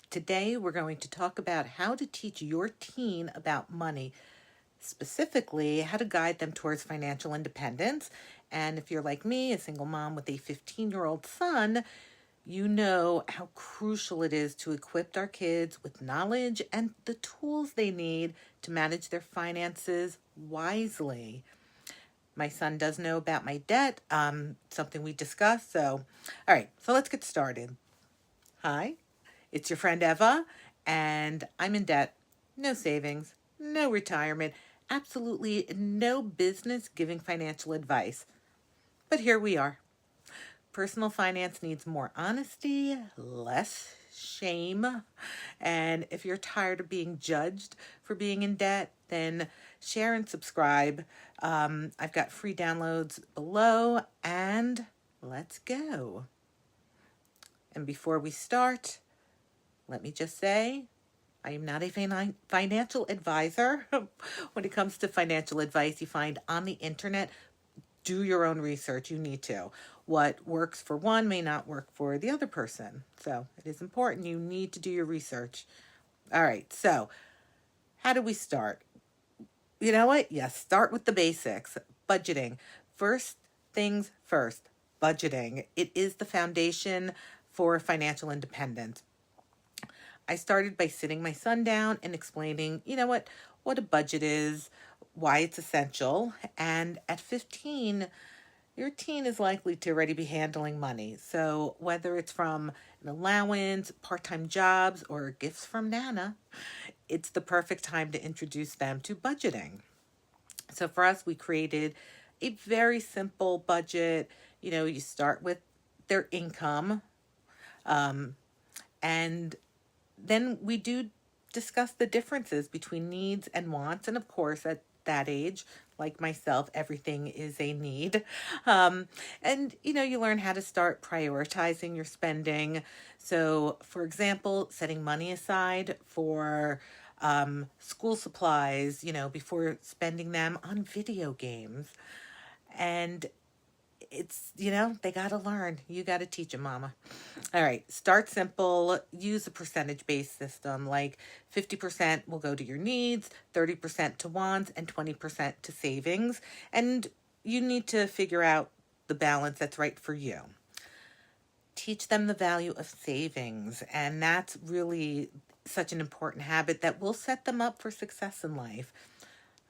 Today, we're going to talk about how to teach your teen about money, specifically, how to guide them towards financial independence. And if you're like me, a single mom with a 15-year-old son, you know how crucial it is to equip our kids with knowledge and the tools they need to manage their finances wisely. My son does know about my debt, something we discussed. All right, so let's get started. Hi, it's your friend Eva, and I'm in debt. No savings, no retirement, absolutely no business giving financial advice. But here we are. Personal finance needs more honesty, less shame. And if you're tired of being judged for being in debt, then share and subscribe. I've got free downloads below, and let's go. And before we start, let me just say, I am not a financial advisor. When it comes to financial advice you find on the internet, do your own research. You need to. What works for one may not work for the other person. So it is important. You need to do your research. All right. So how do we start? You know what? Yes, start with the basics. Budgeting. First things first. Budgeting. It is the foundation for financial independence. I started by sitting my son down and explaining, what a budget is, why it's essential. And at 15, your teen is likely to already be handling money. So whether it's from an allowance, part-time jobs, or gifts from Nana, it's the perfect time to introduce them to budgeting. So for us, we created a very simple budget. You start with their income, and then we do discuss the differences between needs and wants. And of course, at that age, like myself, everything is a need. You learn how to start prioritizing your spending. So, for example, setting money aside for school supplies, before spending them on video games. And it's, they got to learn. You got to teach them, mama. All right, start simple. Use a percentage-based system, like 50% will go to your needs, 30% to wants, and 20% to savings. And you need to figure out the balance that's right for you. Teach them the value of savings, and that's really such an important habit that will set them up for success in life.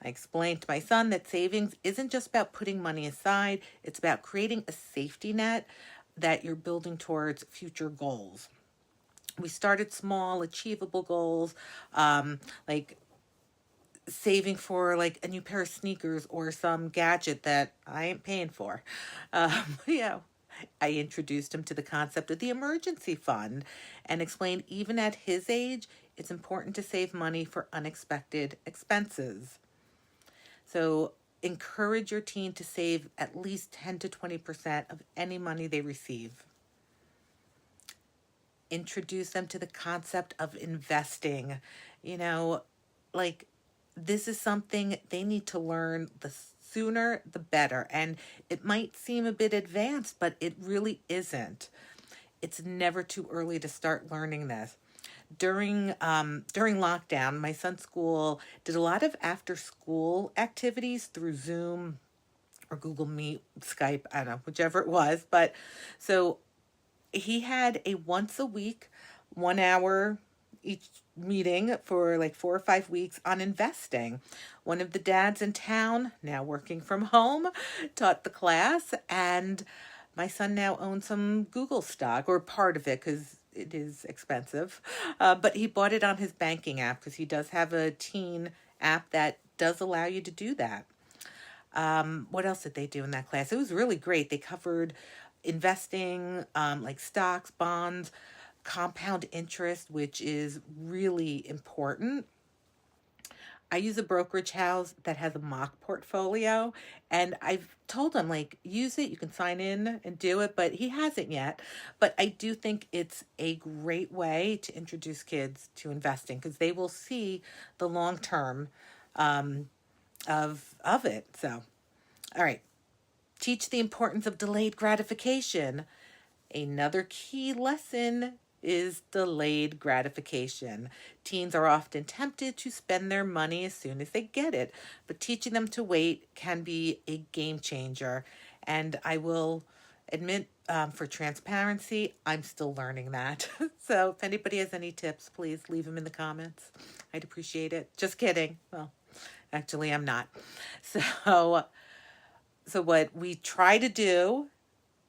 I explained to my son that savings isn't just about putting money aside, it's about creating a safety net that you're building towards future goals. We started small, achievable goals, like saving for like a new pair of sneakers or some gadget that I ain't paying for. I introduced him to the concept of the emergency fund and explained even at his age, it's important to save money for unexpected expenses. So encourage your teen to save at least 10 to 20% of any money they receive. Introduce them to the concept of investing. This is something they need to learn. The sooner, the better. And it might seem a bit advanced, but it really isn't. It's never too early to start learning this. During lockdown, my son's school did a lot of after-school activities through Zoom or Google Meet, Skype, I don't know, whichever it was. But so he had a once a week, 1 hour each meeting for like 4 or 5 weeks on investing. One of the dads in town, now working from home, taught the class, and my son now owns some Google stock, or part of it, because it is expensive. But he bought it on his banking app because he does have a teen app that does allow you to do that. What else did they do in that class? It was really great. They covered investing, like stocks, bonds, compound interest, which is really important. I use a brokerage house that has a mock portfolio, and I've told him, use it. You can sign in and do it, but he hasn't yet. But I do think it's a great way to introduce kids to investing because they will see the long term of it. So, all right. Teach the importance of delayed gratification. Another key lesson is delayed gratification. Teens are often tempted to spend their money as soon as they get it, but teaching them to wait can be a game changer. And I will admit, for transparency, I'm still learning that. So if anybody has any tips, please leave them in the comments. I'd appreciate it. Just kidding. Well, actually, I'm not. So what we try to do,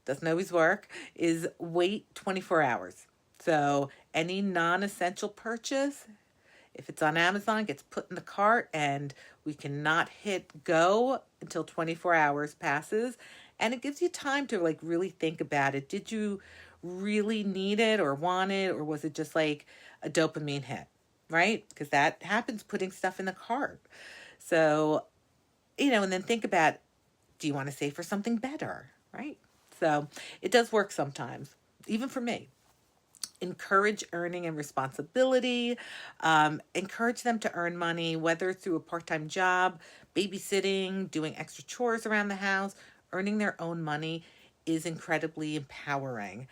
doesn't always work, is wait 24 hours. So any non-essential purchase, if it's on Amazon, gets put in the cart and we cannot hit go until 24 hours passes. And it gives you time to like really think about it. Did you really need it or want it, or was it just like a dopamine hit, right? Because that happens putting stuff in the cart. So, and then think about, do you want to save for something better, right? So it does work sometimes, even for me. Encourage earning and responsibility. Encourage them to earn money, whether through a part-time job, babysitting, doing extra chores around the house. Earning their own money is incredibly empowering.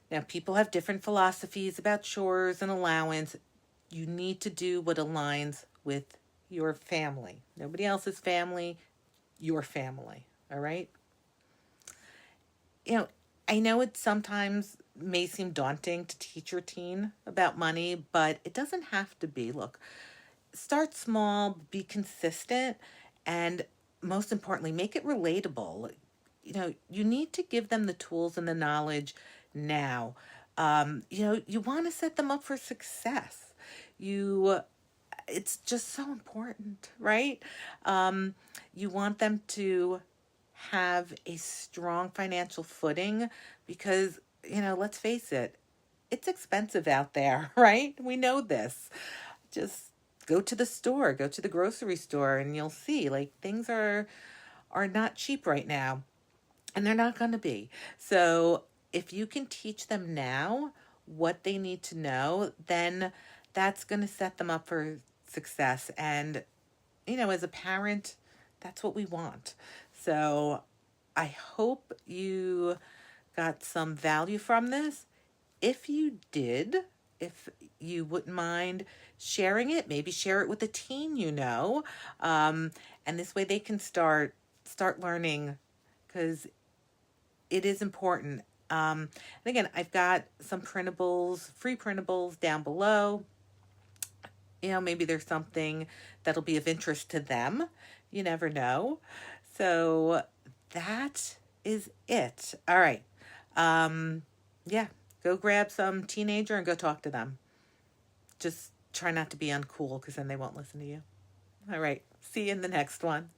Now, people have different philosophies about chores and allowance. You need to do what aligns with your family. Nobody else's family, your family, all right? I know it sometimes may seem daunting to teach your teen about money, but it doesn't have to be. Look, start small, be consistent, and most importantly, make it relatable. You need to give them the tools and the knowledge now. You want to set them up for success. It's just so important, right? You want them to have a strong financial footing because, let's face it, it's expensive out there, right? We know this. Just go to the store, go to the grocery store, and you'll see like things are not cheap right now, and they're not going to be. So if you can teach them now what they need to know, then that's going to set them up for success. And, as a parent, that's what we want. So I hope you got some value from this. If you did, if you wouldn't mind sharing it, maybe share it with a teen and this way they can start learning, because it is important. And again, I've got some printables, free printables down below. Maybe there's something that'll be of interest to them. You never know. So that is it. All right. Yeah, go grab some teenager and go talk to them. Just try not to be uncool, because then they won't listen to you. All right. See you in the next one.